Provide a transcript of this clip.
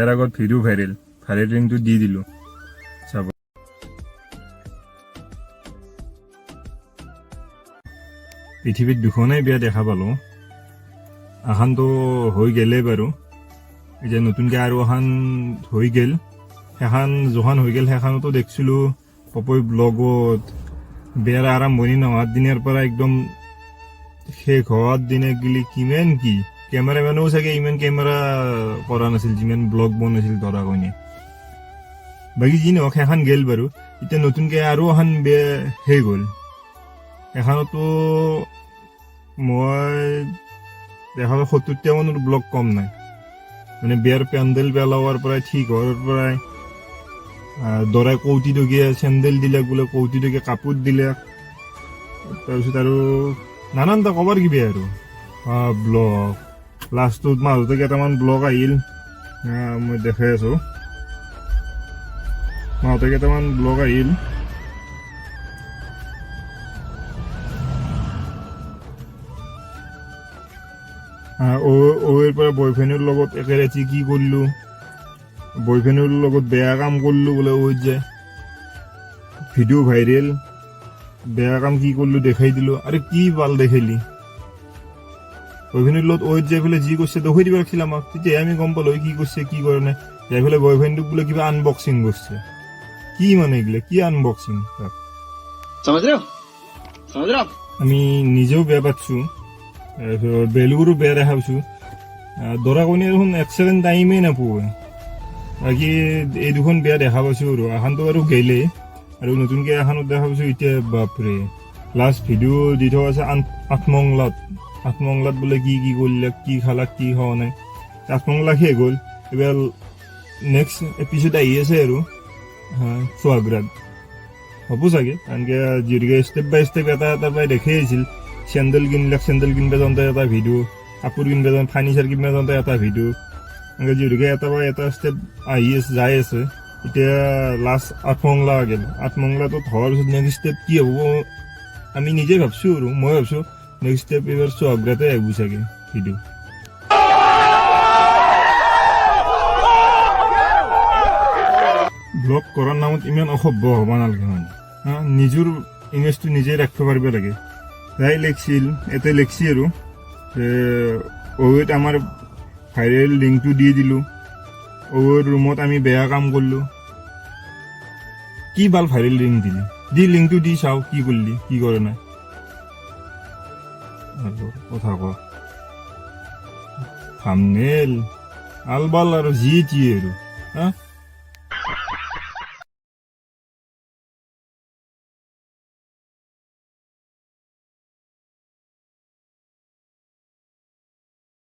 ইয়াৰ আগত video' viral লিংকটো দি দিলোঁ চাব। পৃথিৱীত দুখনেই বিয়া দেখা পালোঁ, এখানতো হৈ গেলেই বাৰু, এতিয়া নতুনকৈ আৰু এখন হৈ গেল। সেইখন যখন হৈ গেল সেইখনতো দেখিছিলোঁ পপই ব্লগত বিয়াৰ আৰম্ভণি নোহোৱাৰ দিনাৰ পৰা একদম শেষ হোৱাৰ দিনে গেলি কিমান কি কেমেৰামেনেও চাগে ইমান কেমেৰা কৰা নাছিল যিমান ব্লগ বনাইছিল ধৰা কইনে। বাকী যি নহওক সেইখন গেল বাৰু। এতিয়া নতুনকৈ আৰু এখন বিয়া শেষ হ'ল। এখনতো মই দেখা 70টা মানৰ ব্লগ কম নাই, মানে বিয়াৰ পেণ্ডেল পেলাৱাৰ পৰাই ঠিক হোৱাৰ পৰাই দৰাই কৌটিটকীয়া চেণ্ডেল দিলে, বোলে কৌটিটকীয়া কাপোৰ দিলে, তাৰপিছত আৰু নানানটা কবাৰ কিবা আৰু ব্লগ। লাষ্টত মাজতে কেইটামান ব্লগ আহিল, মই দেখাই আছো, মাজতে কেইটামান ব্লগ আহিল। ওৰ পৰা বয়ফ্ৰেণ্ডৰ লগত একেৰাতি কি কৰিলো, বয়ফ্ৰেণ্ডৰ লগত বেয়া কাম কৰিলো বোলে, ওই যে ভিডিঅ' ভাইৰেল, বেয়া কাম কি কৰিলো দেখাই দিলো। আৰে কি ভাল দেখাইলি, বয়ফ্ৰেণ্ডৰ লগত ওই যাই পেলাই যি কৰিছে দেখাই দিব লাগিছিল আমাক, তেতিয়াহে আমি গম পালো কি কৰিছে কি কৰা নাই। যাই পেলাই বয়ফ্ৰেণ্ডটোক বোলে কিবা আনবক্সিং কৰিছে, কি মানে এইগিলা কি আনবক্সিং। আমি নিজেও বেয়া পাচ্ছো, বেলেগৰো বেয়া দেখা পাইছো। দৰা কইনাৰ দেখোন এক ছেকেণ্ড টাইমেই নাপায়। বাকী এই দুখন বেয়া দেখা পাইছো আৰু এখনতো আৰু গেলেই, আৰু নতুনকৈ এখনত দেখা পাইছো এতিয়া বাপৰে। লাষ্ট ভিডিঅ' দি থকা আছে আঠমংলাত বোলে কি কি কৰিলে, কি খালা কি খোৱা নাই। আঠমংলা শেষ গ'ল, এইবাৰ নেক্সট এপিছড আহি আছে আৰু সোৱাগৰাত হ'ব চাগে, কাৰণ যিহেতুকে ষ্টেপ বাই ষ্টেপ এটা এটা পৰাই দেখাই আছিল। চেণ্ডেল কিনিব যাওঁতে এটা ভিডিঅ', কাপোৰ কিনিব যাওঁতে, ফাৰ্নিচাৰ কিনিব যাওঁতে এটা ভিডিঅ', এনেকৈ যিহেতুকে এটা বা এটা ষ্টেপ আহি আছে যাই আছে। এতিয়া লাষ্ট আঠমংলা গেল, আঠমংলাটোত হোৱাৰ পিছত নেক্সট ষ্টেপ কি হ'ব আমি নিজে ভাবছো, আৰু মই ভাবছো নেক্সট ষ্টেপ এইবাৰ সোহাগৰাতে আহিব চাগে ভিডিঅ'। ব্লগ কৰাৰ নামত ইমান অসভ্য হ'ব নালাগে, মানে নিজৰ ইমেজটো নিজে ৰাখিব পাৰিব লাগে। তাই লেখছিল এতে লেখছি আৰু ওত আমাৰ ভাইৰেল লিংকটো দি দিলোঁ, ওৰ ৰুমত আমি বেয়া কাম কৰিলোঁ। কি ভাল ভাইৰেল লিংক দিলি, লিংকটো দি চাওঁ কি কৰিলি কি কৰা নাই, কথা ক। থাম্বনেইল আলবাল আৰু যি টি আৰু